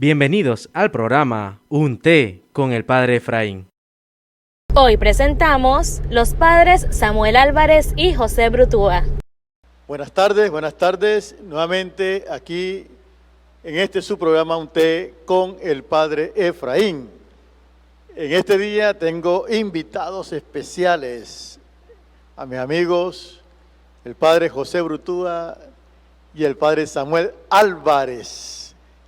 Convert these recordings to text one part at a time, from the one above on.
Bienvenidos al programa Un Té con el Padre Efraín. Hoy presentamos los padres Samuel Álvarez y José Brutúa. Buenas tardes, nuevamente aquí en este su programa Un Té con el Padre Efraín. En este día tengo invitados especiales a mis amigos, el Padre José Brutúa y el Padre Samuel Álvarez.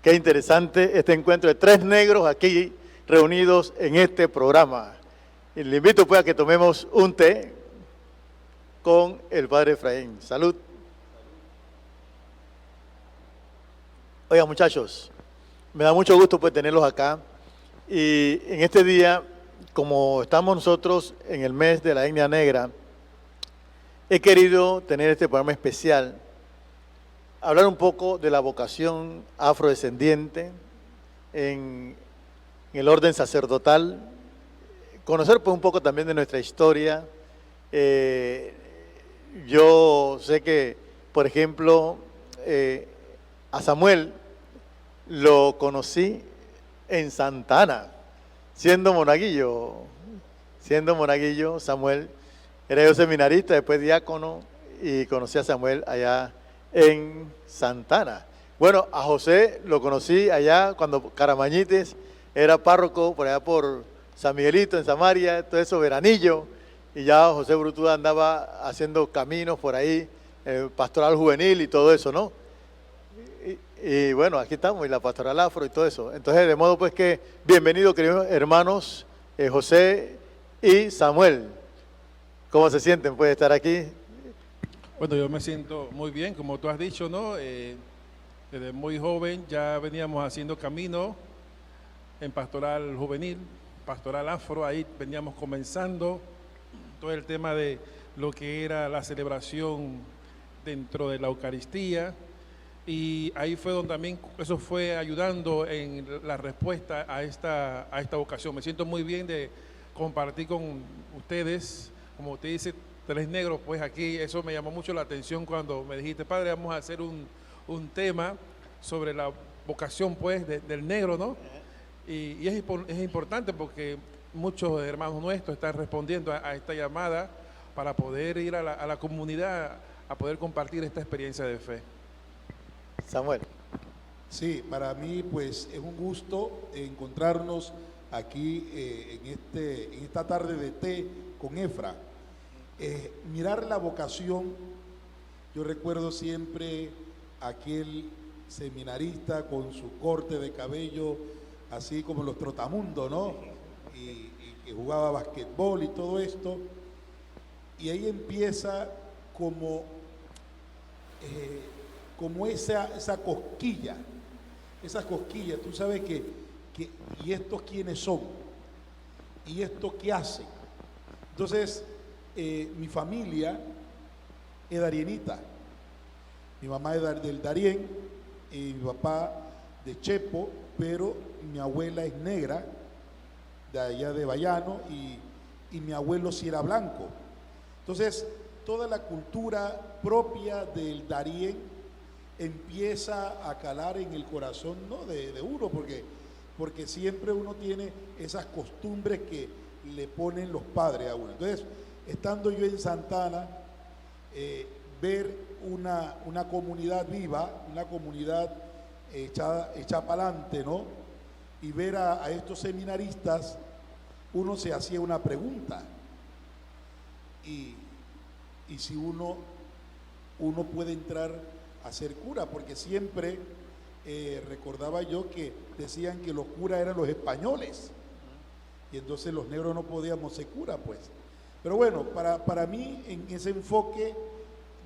Qué interesante este encuentro de tres negros aquí reunidos en este programa. Y le invito pues a que tomemos un té con el Padre Efraín. Salud. Oigan, muchachos, me da mucho gusto pues tenerlos acá. Y en este día, como estamos nosotros en el mes de la etnia negra, he querido tener este programa especial, hablar un poco de la vocación afrodescendiente en el orden sacerdotal, conocer pues un poco también de nuestra historia. Yo sé que, por ejemplo, a Samuel lo conocí en Santa Ana, siendo monaguillo, Samuel era yo seminarista, después diácono, y conocí a Samuel allá en Santa Ana. Bueno, a José lo conocí allá cuando Caramañites era párroco por allá por San Miguelito, en Samaria, todo eso, Veranillo, y ya José Brutúa andaba haciendo caminos por ahí, pastoral juvenil y todo eso, ¿no? Y bueno, aquí estamos, y la pastoral afro y todo eso. Entonces, de modo pues que, bienvenidos queridos hermanos, José y Samuel. ¿Cómo se sienten pues de estar aquí? Bueno, yo me siento muy bien, como tú has dicho, ¿no? Desde muy joven ya veníamos haciendo camino en pastoral juvenil, pastoral afro, ahí veníamos comenzando todo el tema de lo que era la celebración dentro de la Eucaristía, y ahí fue donde también eso fue ayudando en la respuesta a esta vocación. Me siento muy bien de compartir con ustedes, como usted dice, tres negros, pues aquí eso me llamó mucho la atención cuando me dijiste, padre, vamos a hacer un tema sobre la vocación pues del negro, ¿no? Y es importante porque muchos hermanos nuestros están respondiendo a esta llamada para poder ir a la comunidad a poder compartir esta experiencia de fe. Samuel. Sí, para mí pues es un gusto encontrarnos aquí en esta tarde de té con Efra. Mirar la vocación, yo recuerdo siempre aquel seminarista con su corte de cabello, así como los trotamundos, ¿no? Y que jugaba basquetbol y todo esto. Y ahí empieza como esa cosquilla, tú sabes que ¿y estos quiénes son? ¿Y estos qué hacen? Entonces, mi familia es darienita, mi mamá es del Darién, y mi papá de Chepo, pero mi abuela es negra, de allá de Bayano, y mi abuelo sí era blanco. Entonces, toda la cultura propia del Darién empieza a calar en el corazón, ¿no? de uno, porque siempre uno tiene esas costumbres que le ponen los padres a uno. Entonces, estando yo en Santa Ana, ver una comunidad viva, una comunidad hecha para adelante, ¿no? Y ver a estos seminaristas, uno se hacía una pregunta. Y si uno puede entrar a ser cura, porque siempre recordaba yo que decían que los curas eran los españoles, y entonces los negros no podíamos ser cura, pues. Pero bueno, para mí, en ese enfoque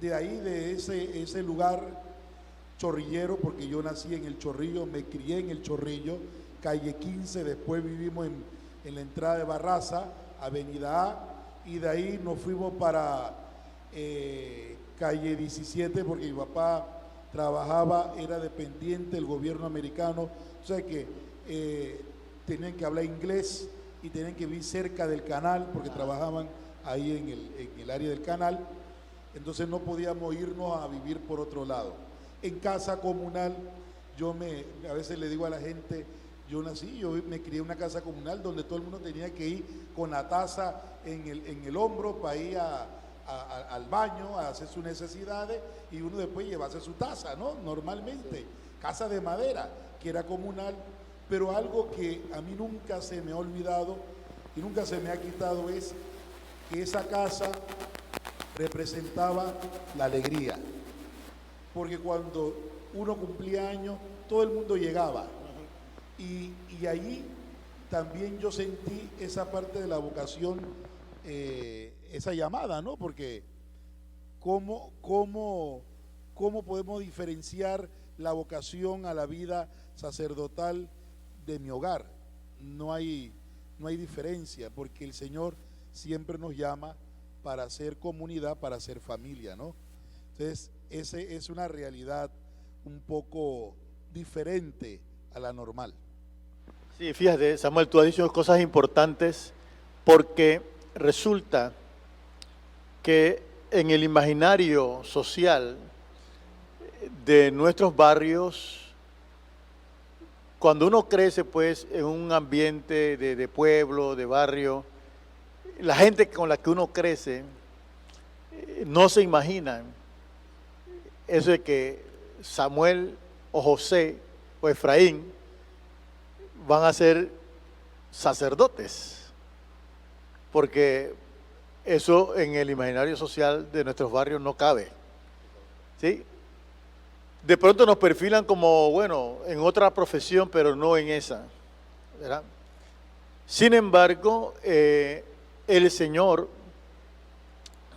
de ahí, de ese lugar chorrillero, porque yo nací en El Chorrillo, me crié en El Chorrillo, calle 15, después vivimos en la entrada de Barraza, avenida A, y de ahí nos fuimos para calle 17, porque mi papá trabajaba, era dependiente del gobierno americano, o sea que tenían que hablar inglés y tenían que vivir cerca del canal, porque trabajaban ahí en el área del canal. Entonces no podíamos irnos a vivir por otro lado. En casa comunal a veces le digo a la gente, yo me crié en una casa comunal donde todo el mundo tenía que ir con la taza en el hombro para ir al baño a hacer sus necesidades y uno después llevase su taza, ¿no? Normalmente, casa de madera, que era comunal, pero algo que a mí nunca se me ha olvidado y nunca se me ha quitado es que esa casa representaba la alegría, porque cuando uno cumplía años, todo el mundo llegaba. Y allí también yo sentí esa parte de la vocación, esa llamada, ¿no? Porque ¿cómo podemos diferenciar la vocación a la vida sacerdotal de mi hogar? No hay diferencia, porque el Señor siempre nos llama para ser comunidad, para ser familia, ¿no? Entonces, esa es una realidad un poco diferente a la normal. Sí, fíjate, Samuel, tú has dicho cosas importantes porque resulta que en el imaginario social de nuestros barrios, cuando uno crece pues en un ambiente de pueblo, de barrio, la gente con la que uno crece no se imagina eso de que Samuel o José o Efraín van a ser sacerdotes, porque eso en el imaginario social de nuestros barrios no cabe, ¿sí? De pronto nos perfilan como, bueno, en otra profesión, pero no en esa, ¿verdad? Sin embargo, el Señor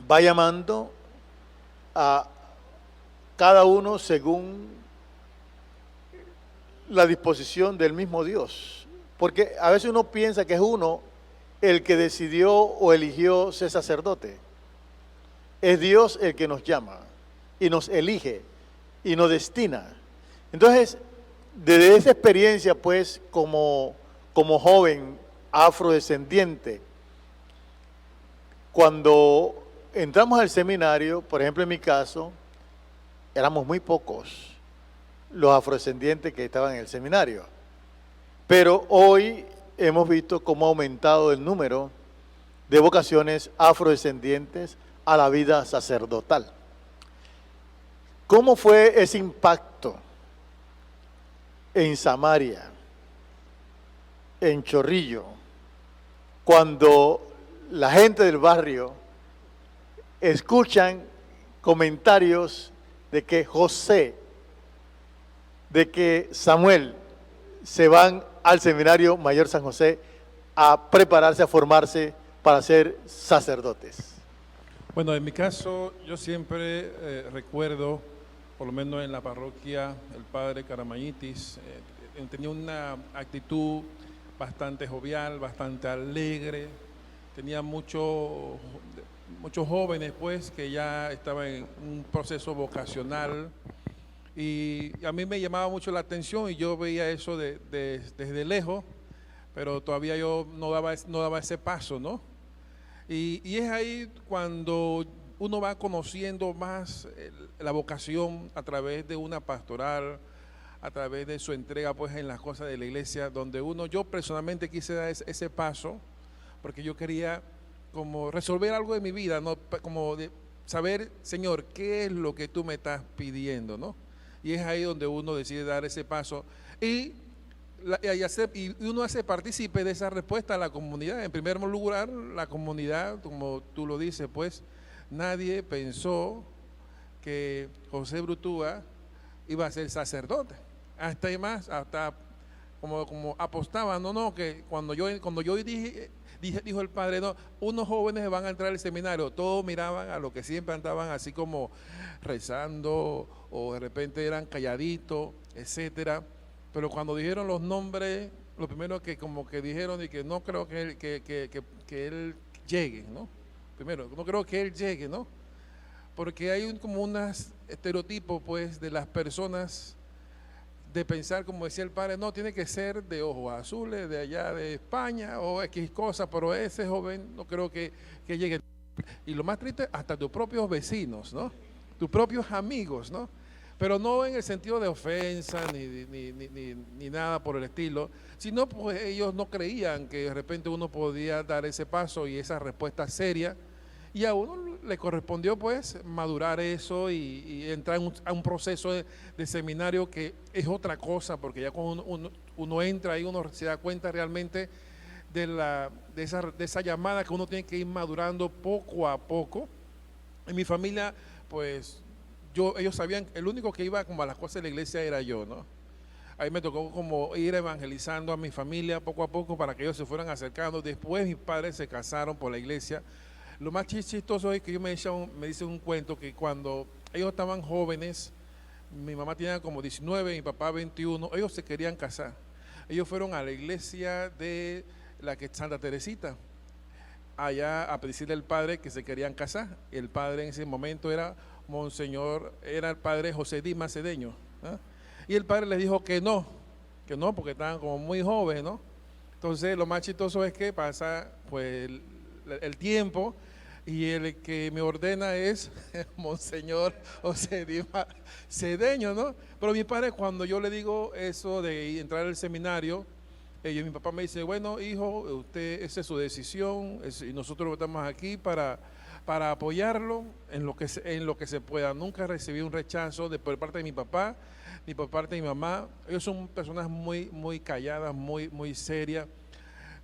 va llamando a cada uno según la disposición del mismo Dios, porque a veces uno piensa que es uno el que decidió o eligió ser sacerdote. Es Dios el que nos llama y nos elige y nos destina. Entonces, desde esa experiencia, pues, como joven afrodescendiente, cuando entramos al seminario, por ejemplo en mi caso, éramos muy pocos los afrodescendientes que estaban en el seminario. Pero hoy hemos visto cómo ha aumentado el número de vocaciones afrodescendientes a la vida sacerdotal. ¿Cómo fue ese impacto en Samaria, en Chorrillo, cuando la gente del barrio escuchan comentarios de que José, de que Samuel se van al Seminario Mayor San José a prepararse, a formarse para ser sacerdotes? Bueno, en mi caso, yo siempre recuerdo, por lo menos en la parroquia, el padre Caramañitis tenía una actitud bastante jovial, bastante alegre, tenía muchos jóvenes pues que ya estaban en un proceso vocacional y a mí me llamaba mucho la atención y yo veía eso desde lejos, pero todavía yo no daba ese paso, ¿no? Y es ahí cuando uno va conociendo más la vocación a través de una pastoral, a través de su entrega pues en las cosas de la iglesia, donde yo personalmente quise dar ese paso, porque yo quería como resolver algo de mi vida, ¿no? Como de saber, Señor, ¿qué es lo que tú me estás pidiendo, no? Y es ahí donde uno decide dar ese paso y uno hace partícipe de esa respuesta a la comunidad. En primer lugar, la comunidad, como tú lo dices, pues nadie pensó que José Brutúa iba a ser sacerdote. Hasta como apostaba, que cuando yo dijo el padre, no, unos jóvenes van a entrar al seminario, todos miraban a lo que siempre andaban así como rezando o de repente eran calladitos, etcétera. Pero cuando dijeron los nombres, lo primero que como que dijeron y que no creo que él llegue, ¿no? Primero, no creo que él llegue, ¿no? Porque hay como unos estereotipos pues de las personas de pensar, como decía el padre, no, tiene que ser de ojos azules, de allá de España o X cosa, pero ese joven no creo que llegue. Y lo más triste, hasta tus propios vecinos, ¿no? Tus propios amigos, ¿no? pero no en el sentido de ofensa ni nada por el estilo, sino pues ellos no creían que de repente uno podía dar ese paso y esa respuesta seria, y a uno le correspondió pues madurar eso y entrar a un proceso de seminario que es otra cosa, porque ya cuando uno entra ahí uno se da cuenta realmente de esa llamada que uno tiene que ir madurando poco a poco. En mi familia pues ellos sabían, el único que iba como a las cosas de la iglesia era yo, ¿no? Ahí me tocó como ir evangelizando a mi familia poco a poco para que ellos se fueran acercando. Después mis padres se casaron por la iglesia. Lo más chistoso es que ellos me dicen un cuento que cuando ellos estaban jóvenes, mi mamá tenía como 19, mi papá 21, ellos se querían casar. Ellos fueron a la iglesia de Santa Teresita, allá a pedirle al padre que se querían casar. El padre en ese momento era el padre José Dimas Cedeño, ¿eh? Y el padre les dijo que no, porque estaban como muy jóvenes, ¿no? Entonces lo más chistoso es que pasa pues el tiempo y el que me ordena es Monseñor José Dimas Cedeño, ¿no? Pero mi padre, cuando yo le digo eso de entrar al seminario, mi papá me dice, bueno, hijo, esa es su decisión, y nosotros estamos aquí para apoyarlo en lo que se pueda. Nunca recibí un rechazo por parte de mi papá ni por parte de mi mamá. Ellos son personas muy, muy calladas, muy, muy serias.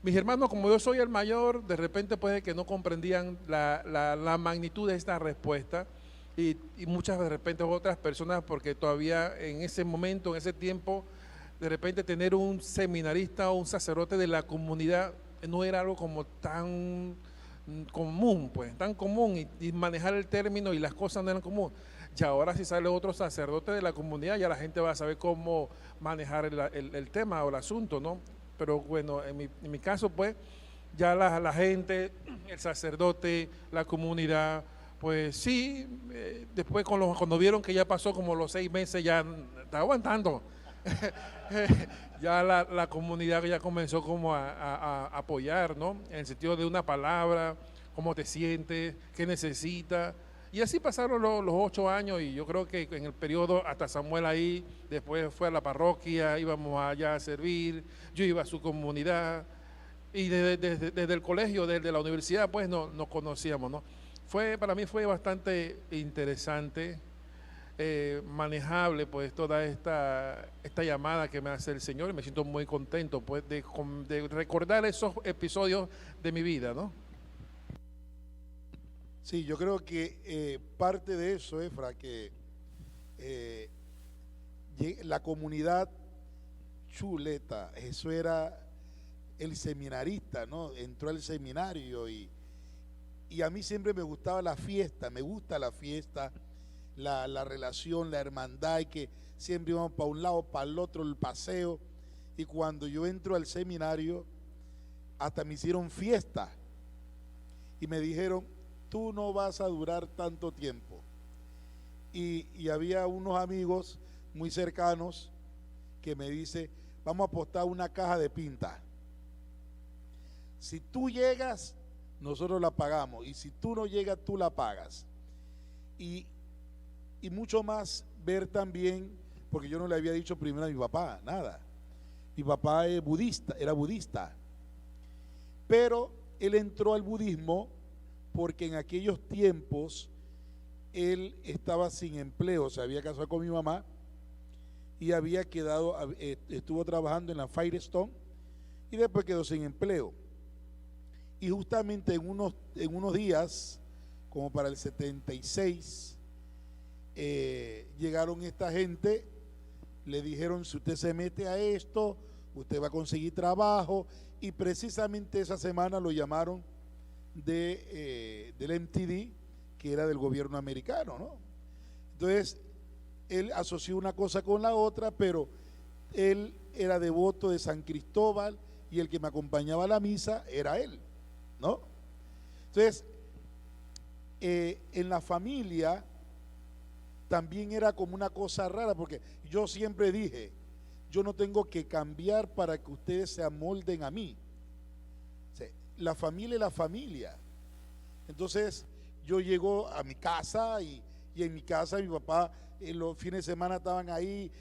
Mis hermanos, como yo soy el mayor, de repente puede que no comprendían la magnitud de esta respuesta, y muchas de repente otras personas, porque todavía en ese momento, en ese tiempo, de repente tener un seminarista o un sacerdote de la comunidad no era algo como tan común, pues, tan común, y manejar el término y las cosas no eran común. Ya ahora si sale otro sacerdote de la comunidad, ya la gente va a saber cómo manejar el tema o el asunto, ¿no? Pero bueno, en mi caso, pues, ya la gente, el sacerdote, la comunidad, pues sí, después cuando vieron que ya pasó como los 6 meses, ya está aguantando. Ya la comunidad ya comenzó como a apoyar, ¿no? En el sentido de una palabra, cómo te sientes, qué necesitas. Y así pasaron los 8 años, y yo creo que en el periodo hasta Samuel ahí, después fue a la parroquia, íbamos allá a servir, yo iba a su comunidad, y desde el colegio, desde la universidad, pues nos conocíamos, ¿no? Para mí fue bastante interesante, manejable, pues, toda esta llamada que me hace el Señor, y me siento muy contento, pues, de recordar esos episodios de mi vida, ¿no? Sí, yo creo que parte de eso, Efra, que la comunidad chuleta, eso era el seminarista, ¿no? Entró al seminario y a mí siempre me gustaba la fiesta, me gusta la fiesta, la relación, la hermandad, y que siempre íbamos para un lado, para el otro, el paseo. Y cuando yo entro al seminario, hasta me hicieron fiesta y me dijeron, tú no vas a durar tanto tiempo. Y había unos amigos muy cercanos que me dice, vamos a apostar una caja de pinta. Si tú llegas, nosotros la pagamos, y si tú no llegas, tú la pagas. Y mucho más ver también, porque yo no le había dicho primero a mi papá nada. Mi papá es budista, era budista, pero él entró al budismo porque en aquellos tiempos él estaba sin empleo, se había casado con mi mamá y había quedado, estuvo trabajando en la Firestone y después quedó sin empleo. Y justamente en unos días, como para el 76, llegaron esta gente, le dijeron, si usted se mete a esto, usted va a conseguir trabajo, y precisamente esa semana lo llamaron del MTD, que era del gobierno americano, ¿no? Entonces él asoció una cosa con la otra, pero él era devoto de San Cristóbal y el que me acompañaba a la misa era él, ¿no? Entonces en la familia también era como una cosa rara, porque yo siempre dije, yo no tengo que cambiar para que ustedes se amolden a mí. O sea, la familia es la familia. Entonces yo llego a mi casa y en mi casa mi papá los fines de semana estaban ahí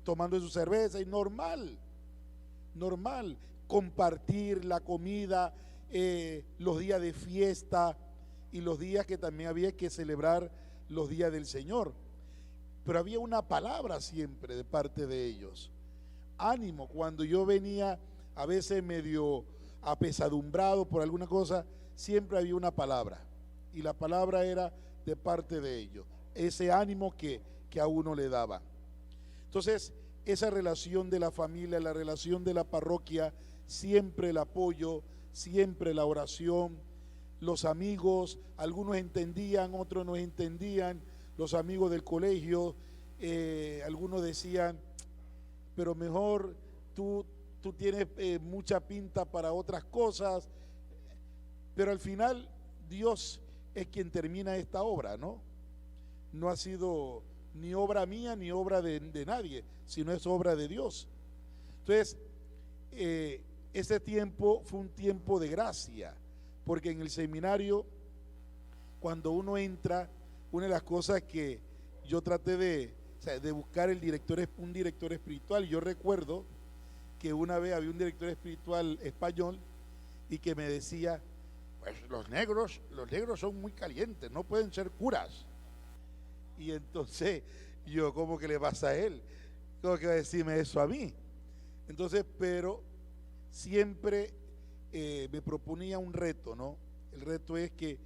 tomando su cerveza, y normal, compartir la comida, los días de fiesta y los días que también había que celebrar los días del Señor. Pero había una palabra siempre de parte de ellos. Ánimo, cuando yo venía a veces medio apesadumbrado por alguna cosa, siempre había una palabra, y la palabra era de parte de ellos, ese ánimo que a uno le daba. Entonces, esa relación de la familia, la relación de la parroquia, siempre el apoyo, siempre la oración, los amigos, algunos entendían, otros no entendían, los amigos del colegio, algunos decían, pero mejor tú tienes mucha pinta para otras cosas, pero al final Dios es quien termina esta obra, ¿no? No ha sido ni obra mía ni obra de nadie, sino es obra de Dios. Entonces, ese tiempo fue un tiempo de gracia, porque en el seminario, cuando uno entra, una de las cosas que yo traté de buscar un director espiritual. Yo recuerdo que una vez había un director espiritual español y que me decía, pues los negros son muy calientes, no pueden ser curas. Y entonces yo, ¿cómo que le pasa a él? ¿Cómo que va a decirme eso a mí? Entonces, pero siempre me proponía un reto, ¿no? El reto es que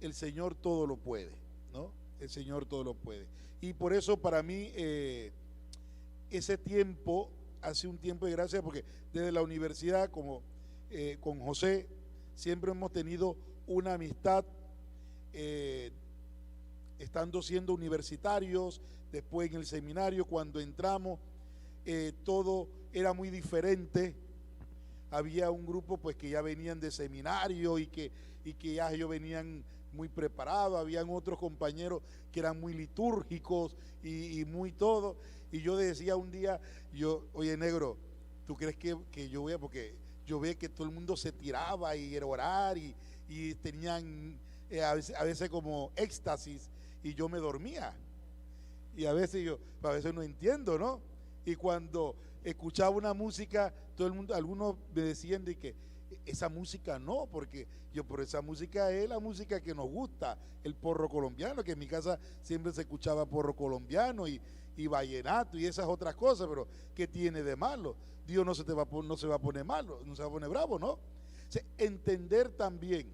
el Señor todo lo puede, ¿no? El Señor todo lo puede. Y por eso para mí ese tiempo hace un tiempo de gracia, porque desde la universidad, como con José, siempre hemos tenido una amistad, estando siendo universitarios, después en el seminario, cuando entramos, todo era muy diferente. Había un grupo pues que ya venían de seminario y que ya ellos venían muy preparados, habían otros compañeros que eran muy litúrgicos y muy todo, y yo decía un día, oye negro, ¿tú crees que yo voy a, porque yo veía que todo el mundo se tiraba y era orar y tenían a veces como éxtasis, y yo me dormía, y a veces no entiendo, ¿no? Y cuando escuchaba una música, todo el mundo, algunos me decían de que esa música no, porque por esa música es la música que nos gusta, el porro colombiano, que en mi casa siempre se escuchaba porro colombiano y vallenato y esas otras cosas, pero ¿qué tiene de malo? Dios no se va a poner malo, no se va a poner bravo, ¿no? O sea, entender también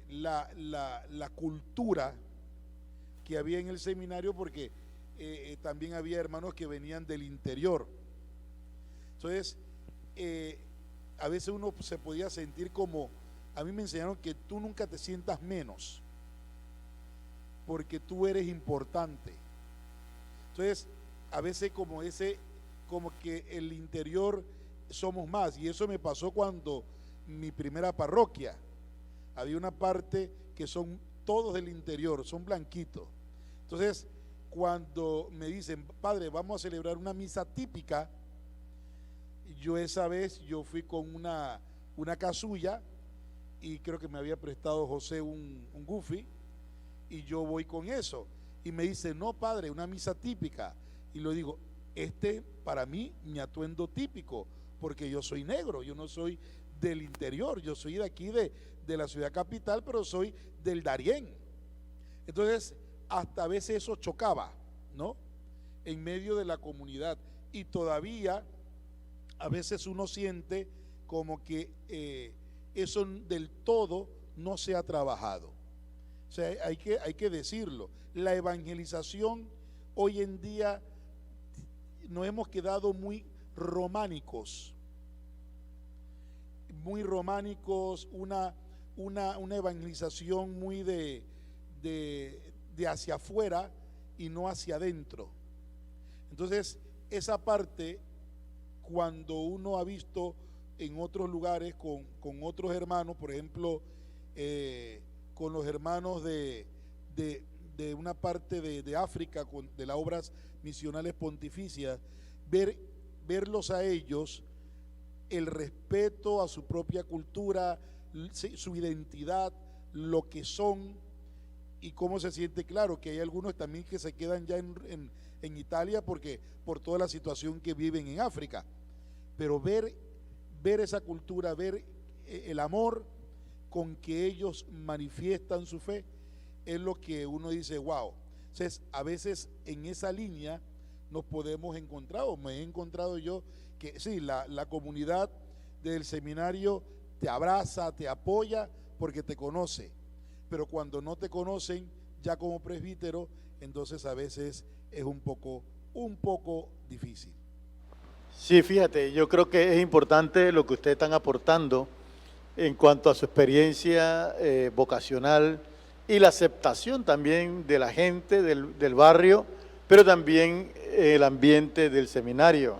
la cultura que había en el seminario, porque también había hermanos que venían del interior. Entonces, a veces uno se podía sentir como, a mí me enseñaron que tú nunca te sientas menos, porque tú eres importante. Entonces, a veces como que el interior somos más, y eso me pasó cuando mi primera parroquia, había una parte que son todos del interior, son blanquitos. Entonces, cuando me dicen, padre, vamos a celebrar una misa típica, yo esa vez fui con una casulla, y creo que me había prestado José un Goofy, y yo voy con eso, y me dice, no padre, una misa típica, y lo digo, para mí mi atuendo típico, porque yo soy negro, yo no soy del interior, yo soy de aquí de la ciudad capital, pero soy del Darién. Entonces hasta a veces eso chocaba, ¿no? En medio de la comunidad, y todavía a veces uno siente como que eso del todo no se ha trabajado. O sea, hay que decirlo, la evangelización hoy en día nos hemos quedado muy románicos, una evangelización muy de hacia afuera y no hacia adentro. Entonces, esa parte, cuando uno ha visto en otros lugares con otros hermanos, por ejemplo, con los hermanos de una parte de África, de las obras misionales pontificias, verlos a ellos, el respeto a su propia cultura, su identidad, lo que son, y cómo se siente. Claro que hay algunos también que se quedan ya en Italia porque por toda la situación que viven en África, pero ver esa cultura, ver el amor con que ellos manifiestan su fe, es lo que uno dice, wow. Entonces, a veces en esa línea nos podemos encontrar, o me he encontrado yo, que sí, la comunidad del seminario te abraza, te apoya, porque te conoce, pero cuando no te conocen, ya como presbítero, entonces a veces es un poco difícil. Sí, fíjate, yo creo que es importante lo que ustedes están aportando en cuanto a su experiencia vocacional y la aceptación también de la gente del barrio, pero también el ambiente del seminario,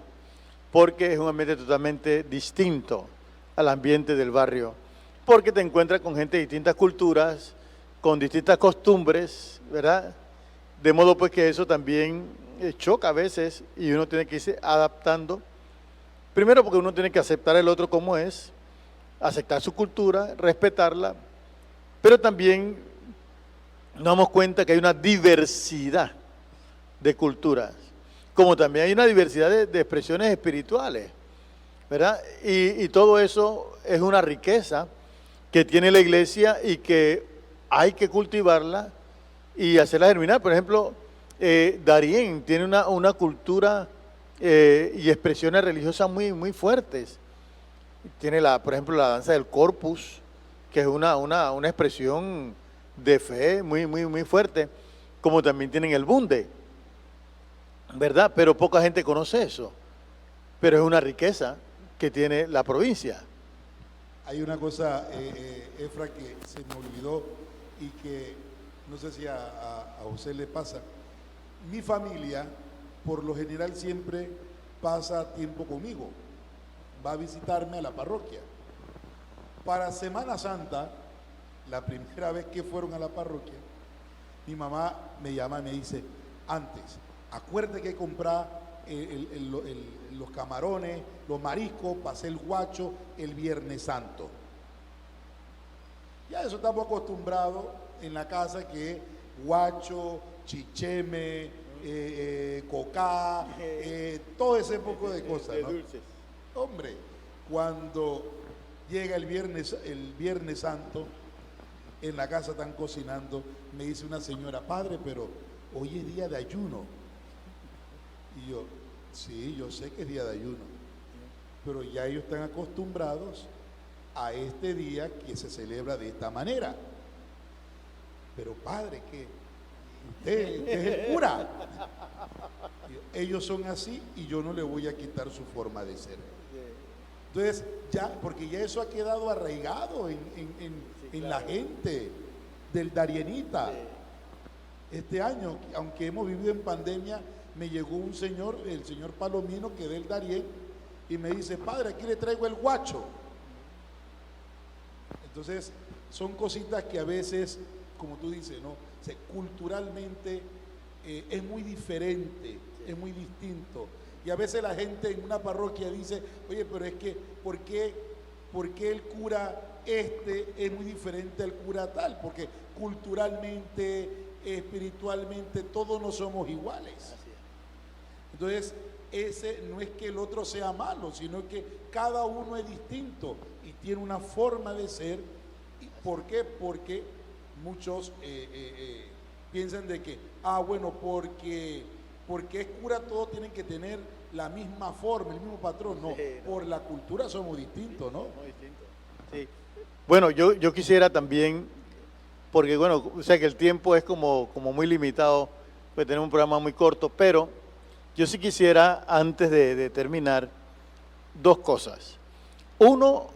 porque es un ambiente totalmente distinto al ambiente del barrio, porque te encuentras con gente de distintas culturas, con distintas costumbres, ¿verdad? De modo pues que eso también choca a veces y uno tiene que irse adaptando. Primero porque uno tiene que aceptar el otro como es, aceptar su cultura, respetarla, pero también nos damos cuenta que hay una diversidad de culturas, como también hay una diversidad de expresiones espirituales, ¿verdad? Y todo eso es una riqueza que tiene la iglesia y que hay que cultivarla y hacerla germinar. Por ejemplo, Darién tiene una cultura y expresiones religiosas muy fuertes. Tiene, por ejemplo, la danza del corpus, que es una expresión de fe muy fuerte, como también tienen el bunde, ¿verdad? Pero poca gente conoce eso, pero es una riqueza que tiene la provincia. Hay una cosa, Efra, que se me olvidó y que no sé si a José le pasa. Mi familia, por lo general, siempre pasa tiempo conmigo, va a visitarme a la parroquia. Para Semana Santa, la primera vez que fueron a la parroquia, mi mamá me llama y me dice, antes, acuérdate que comprar los camarones, los mariscos, para hacer el guacho el Viernes Santo. Ya eso estamos acostumbrados en la casa, que guacho, chicheme, cocá, todo ese poco de cosas, ¿no? Dulces. Hombre, cuando llega el Viernes Santo, en la casa están cocinando, me dice una señora, padre, pero hoy es día de ayuno. Y yo, sí, yo sé que es día de ayuno, pero ya ellos están acostumbrados a este día que se celebra de esta manera. Pero padre, que usted es el cura. Ellos son así y yo no le voy a quitar su forma de ser. Entonces, ya, porque ya eso ha quedado arraigado en la gente del Darienita. Este año, aunque hemos vivido en pandemia, me llegó un señor, el señor Palomino, que es del Darién, y me dice, padre, aquí le traigo el guacho. Entonces, son cositas que a veces, como tú dices, ¿no? Culturalmente es muy diferente, es muy distinto. Y a veces la gente en una parroquia dice, oye, pero es que, ¿por qué el cura es muy diferente al cura tal? Porque culturalmente, espiritualmente, todos no somos iguales. Entonces, ese no es que el otro sea malo, sino que cada uno es distinto y tiene una forma de ser. ¿Por qué? Porque muchos piensan de que, bueno, porque es cura todos tienen que tener la misma forma, el mismo patrón. No, por la cultura somos distintos, ¿no? Muy distintos. Sí. Bueno, yo quisiera también, porque bueno, o sea que el tiempo es como muy limitado, pues tenemos un programa muy corto, pero yo sí quisiera, antes de terminar, dos cosas. Uno,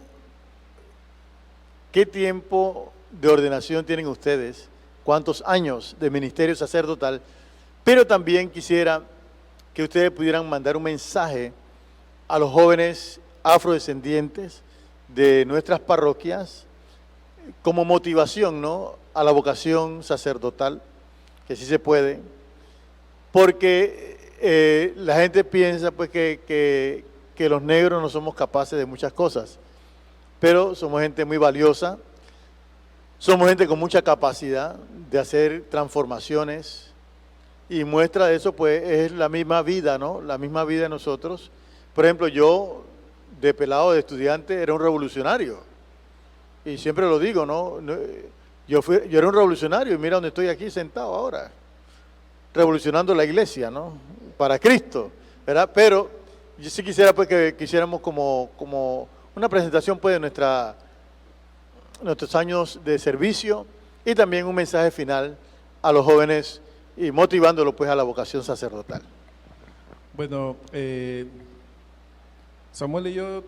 ¿qué tiempo de ordenación tienen ustedes? ¿Cuántos años de ministerio sacerdotal? Pero también quisiera que ustedes pudieran mandar un mensaje a los jóvenes afrodescendientes de nuestras parroquias como motivación, ¿no?, a la vocación sacerdotal, que sí se puede, porque la gente piensa pues que los negros no somos capaces de muchas cosas, pero somos gente muy valiosa Somos gente con mucha capacidad de hacer transformaciones y muestra de eso pues es la misma vida, ¿no? La misma vida de nosotros. Por ejemplo, yo de pelado, de estudiante, era un revolucionario. Y siempre lo digo, ¿no? Yo era un revolucionario y mira dónde estoy aquí sentado ahora, revolucionando la iglesia, ¿no? Para Cristo, ¿verdad? Pero yo sí quisiera pues que quisiéramos como una presentación pues de nuestros años de servicio y también un mensaje final a los jóvenes y motivándolos pues a la vocación sacerdotal. Bueno, Samuel y yo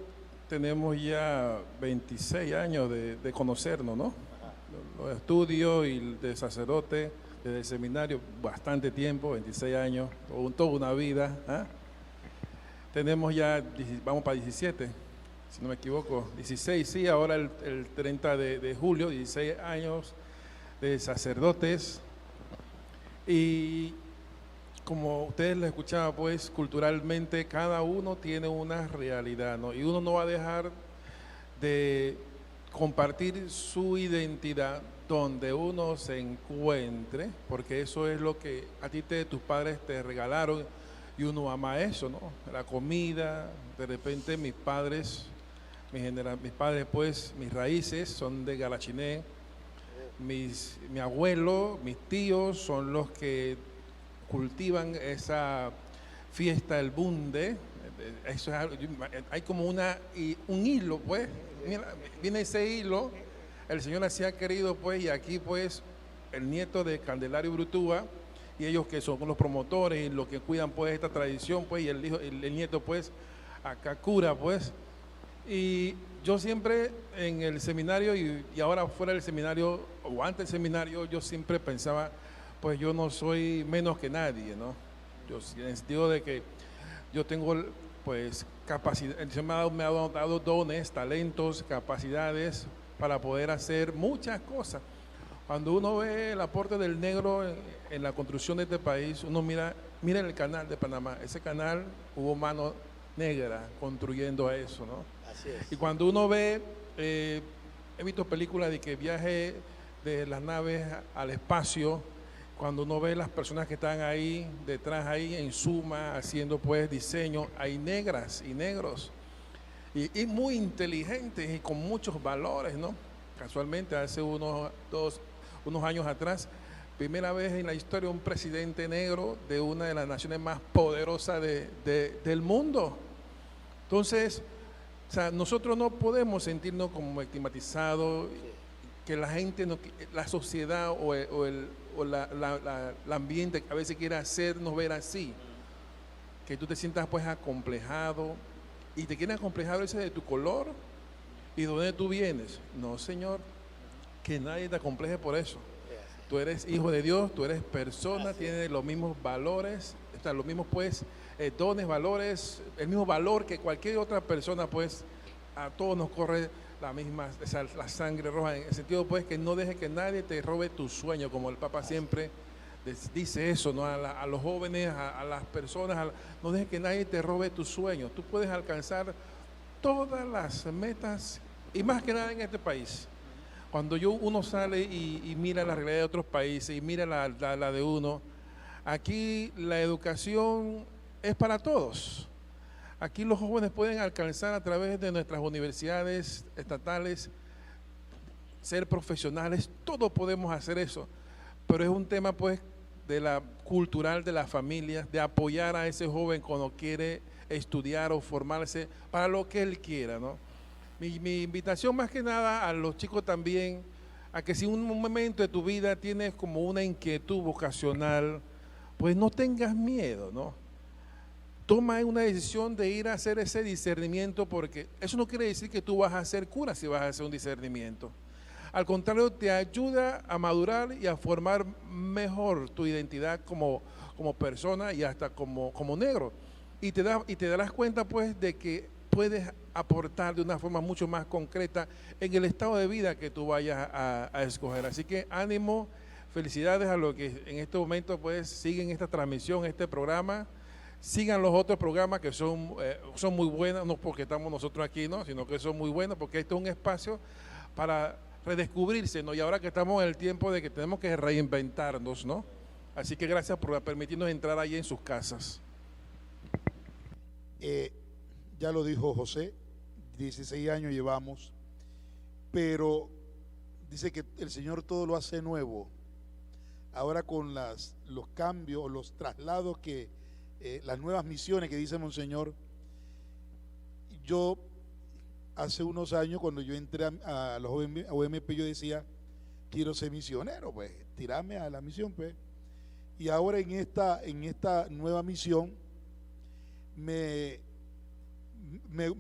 tenemos ya 26 años de conocernos, ¿no? Los estudios y de sacerdote, desde el seminario, bastante tiempo, 26 años, toda una vida. ¿Ah? Tenemos ya, vamos para 17, si no me equivoco, 16, sí, ahora el 30 de julio, 16 años de sacerdotes. Y como ustedes lo escuchaban, pues culturalmente cada uno tiene una realidad, ¿no? Y uno no va a dejar de compartir su identidad donde uno se encuentre, porque eso es lo que a ti tus padres te regalaron y uno ama eso, ¿no? La comida, de repente mis padres pues, mis raíces son de Galachiné, mi abuelo, mis tíos son los que cultivan esa fiesta del bunde. Eso es algo, hay como un hilo, pues, mira, viene ese hilo, el Señor así ha querido, pues, y aquí, pues, el nieto de Candelario Brutúa, y ellos que son los promotores y los que cuidan, pues, esta tradición, pues, y el nieto, pues, acá cura, pues, y yo siempre en el seminario y ahora fuera del seminario, o antes del seminario, yo siempre pensaba, pues, yo no soy menos que nadie, ¿no? Yo, en el sentido de que yo tengo, pues, capacidad, el Señor me ha dado dones, talentos, capacidades para poder hacer muchas cosas. Cuando uno ve el aporte del negro en la construcción de este país, uno mira el canal de Panamá. Ese canal hubo mano negra construyendo a eso, ¿no? Así es. Y cuando uno ve, he visto películas de que viaje de las naves al espacio, cuando uno ve las personas que están ahí, detrás ahí, en suma, haciendo pues diseño, hay negras y negros, y muy inteligentes y con muchos valores, ¿no? Casualmente, hace unos años atrás, primera vez en la historia un presidente negro de una de las naciones más poderosas del mundo. Entonces, o sea, nosotros no podemos sentirnos como estigmatizados, que la gente, la sociedad o el ambiente a veces quiere hacernos ver así, que tú te sientas pues acomplejado, y te quieren acomplejado ese de tu color y de dónde tú vienes. No, Señor, que nadie te acompleje por eso. Tú eres hijo de Dios, tú eres persona, tienes los mismos valores, los mismos pues dones, valores, el mismo valor que cualquier otra persona, pues a todos nos corre la sangre roja, en el sentido pues que no dejes que nadie te robe tu sueño, como el Papa siempre dice eso, ¿no? A los jóvenes, a las personas, no dejes que nadie te robe tu sueño. Tú puedes alcanzar todas las metas y más que nada en este país. Cuando uno sale y mira la realidad de otros países y mira la de uno, aquí la educación es para todos. Aquí los jóvenes pueden alcanzar a través de nuestras universidades estatales, ser profesionales, todos podemos hacer eso, pero es un tema pues de la cultural de las familias, de apoyar a ese joven cuando quiere estudiar o formarse para lo que él quiera, ¿no? Mi invitación más que nada a los chicos también, a que si en un momento de tu vida tienes como una inquietud vocacional, pues no tengas miedo, ¿no? Toma una decisión de ir a hacer ese discernimiento, porque eso no quiere decir que tú vas a ser cura si vas a hacer un discernimiento. Al contrario, te ayuda a madurar y a formar mejor tu identidad como persona y hasta como negro. Y te darás cuenta pues de que puedes aportar de una forma mucho más concreta en el estado de vida que tú vayas a escoger. Así que ánimo, felicidades a los que en este momento pues siguen esta transmisión, este programa. Sigan los otros programas que son muy buenos, no porque estamos nosotros aquí, ¿no? Sino que son muy buenos, porque este es un espacio para redescubrirse, ¿no? Y ahora que estamos en el tiempo de que tenemos que reinventarnos, ¿no? Así que gracias por permitirnos entrar ahí en sus casas. Ya lo dijo José, 16 años llevamos, pero dice que el Señor todo lo hace nuevo. Ahora con los cambios, los traslados las nuevas misiones que dice Monseñor. Yo hace unos años, cuando yo entré a los OMP, yo decía, quiero ser misionero, pues, tirarme a la misión, pues. Y ahora en esta nueva misión me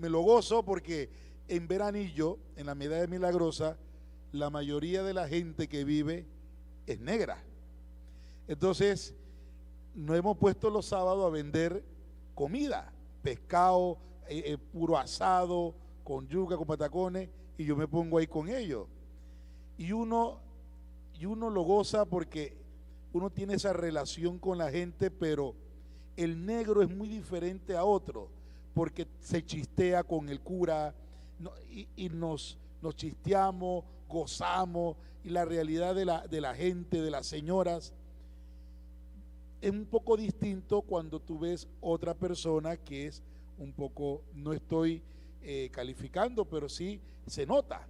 lo gozo, porque en Veranillo, en la Medalla Milagrosa, la mayoría de la gente que vive es negra. Entonces, nos hemos puesto los sábados a vender comida, pescado, puro asado, con yuca, con patacones, y yo me pongo ahí con ellos. Y uno lo goza porque uno tiene esa relación con la gente, pero el negro es muy diferente a otro, porque se chistea con el cura, y nos chisteamos, gozamos, y la realidad de la gente, de las señoras, es un poco distinto cuando tú ves otra persona que es un poco, no estoy calificando, pero sí se nota.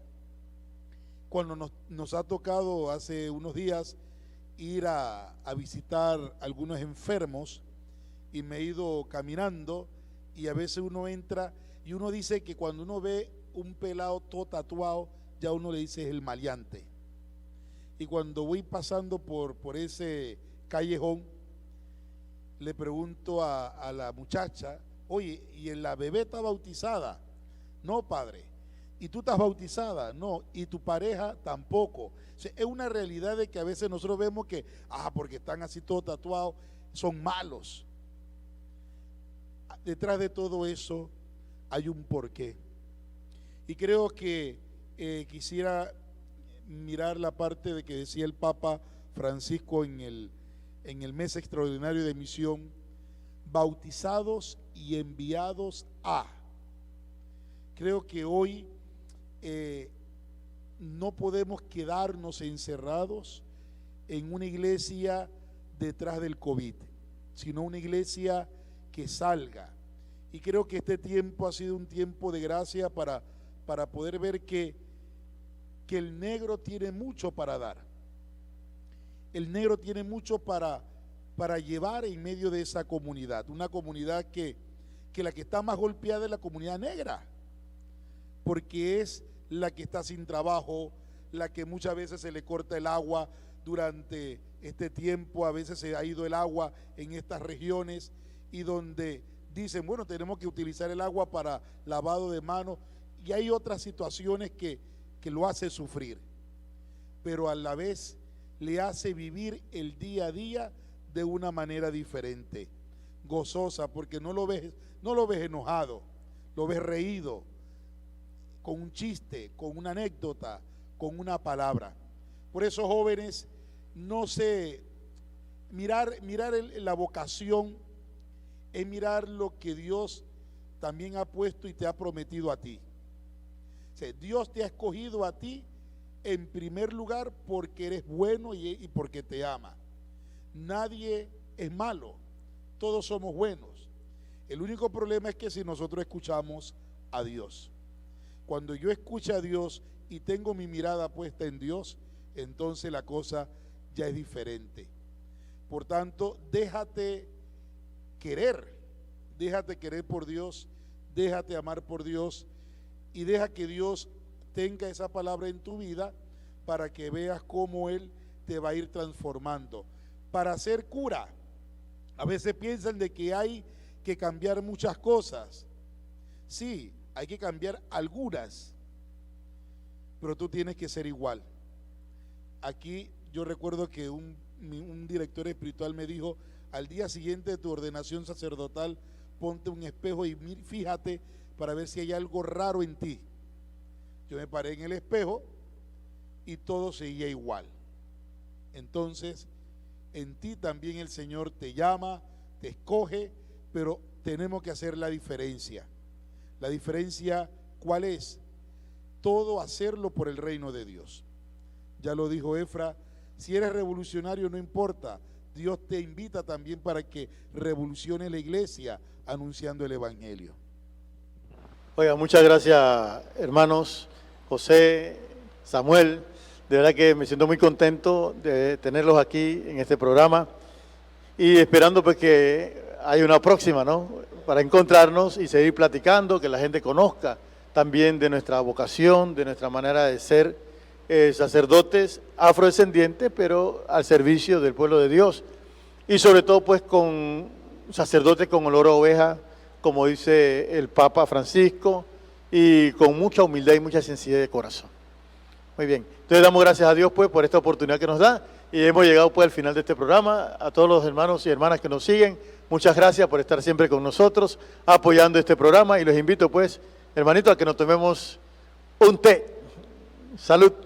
Cuando nos ha tocado hace unos días ir a visitar algunos enfermos, y me he ido caminando, y a veces uno entra y uno dice que cuando uno ve un pelado todo tatuado, ya uno le dice es el maleante. Y cuando voy pasando por ese callejón, le pregunto a la muchacha, oye, ¿y la bebé está bautizada? No, padre. ¿Y tú estás bautizada? No. ¿Y tu pareja? Tampoco. O sea, es una realidad de que a veces nosotros vemos que, porque están así todos tatuados, son malos. Detrás de todo eso hay un porqué. Y creo que quisiera mirar la parte de que decía el Papa Francisco en el mes extraordinario de misión, bautizados y enviados a. Creo que hoy no podemos quedarnos encerrados en una iglesia detrás del COVID, sino una iglesia que salga. Y creo que este tiempo ha sido un tiempo de gracia para poder ver que el negro tiene mucho para dar. El negro tiene mucho para llevar en medio de esa comunidad, una comunidad que la que está más golpeada es la comunidad negra, porque es la que está sin trabajo, la que muchas veces se le corta el agua durante este tiempo, a veces se ha ido el agua en estas regiones, y donde dicen, bueno, tenemos que utilizar el agua para lavado de manos, y hay otras situaciones que lo hace sufrir, pero a la vez le hace vivir el día a día de una manera diferente, gozosa, porque no lo ves enojado, lo ves reído, con un chiste, con una anécdota, con una palabra. Por eso, jóvenes, no sé, mirar la vocación es mirar lo que Dios también ha puesto y te ha prometido a ti. O sea, Dios te ha escogido a ti en primer lugar porque eres bueno y porque te ama. Nadie es malo, todos somos buenos. El único problema es que si nosotros escuchamos a Dios. Cuando yo escucho a Dios y tengo mi mirada puesta en Dios, entonces la cosa ya es diferente. Por tanto, déjate querer por Dios, déjate amar por Dios, y deja que Dios tenga esa palabra en tu vida para que veas cómo Él te va a ir transformando. Para ser cura, a veces piensan de que hay que cambiar muchas cosas. Sí, hay que cambiar algunas, pero tú tienes que ser igual. Aquí yo recuerdo que un director espiritual me dijo, al día siguiente de tu ordenación sacerdotal, ponte un espejo y fíjate para ver si hay algo raro en ti. Yo me paré en el espejo y todo seguía igual. Entonces, en ti también el Señor te llama, te escoge, pero tenemos que hacer la diferencia. La diferencia, ¿cuál es? Todo hacerlo por el reino de Dios. ya lo dijo Efra, si eres revolucionario no importa, Dios te invita también para que revolucione la iglesia anunciando el evangelio. Oiga, muchas gracias, hermanos José, Samuel. De verdad que me siento muy contento de tenerlos aquí en este programa y esperando pues que haya una próxima, ¿no? Para encontrarnos y seguir platicando, que la gente conozca también de nuestra vocación, de nuestra manera de ser sacerdotes afrodescendientes, pero al servicio del pueblo de Dios. Y sobre todo pues con sacerdotes con olor a oveja, como dice el Papa Francisco, y con mucha humildad y mucha sencillez de corazón. Muy bien, entonces damos gracias a Dios pues por esta oportunidad que nos da y hemos llegado pues al final de este programa. A todos los hermanos y hermanas que nos siguen, muchas gracias por estar siempre con nosotros, apoyando este programa y los invito pues, hermanito, a que nos tomemos un té. Salud.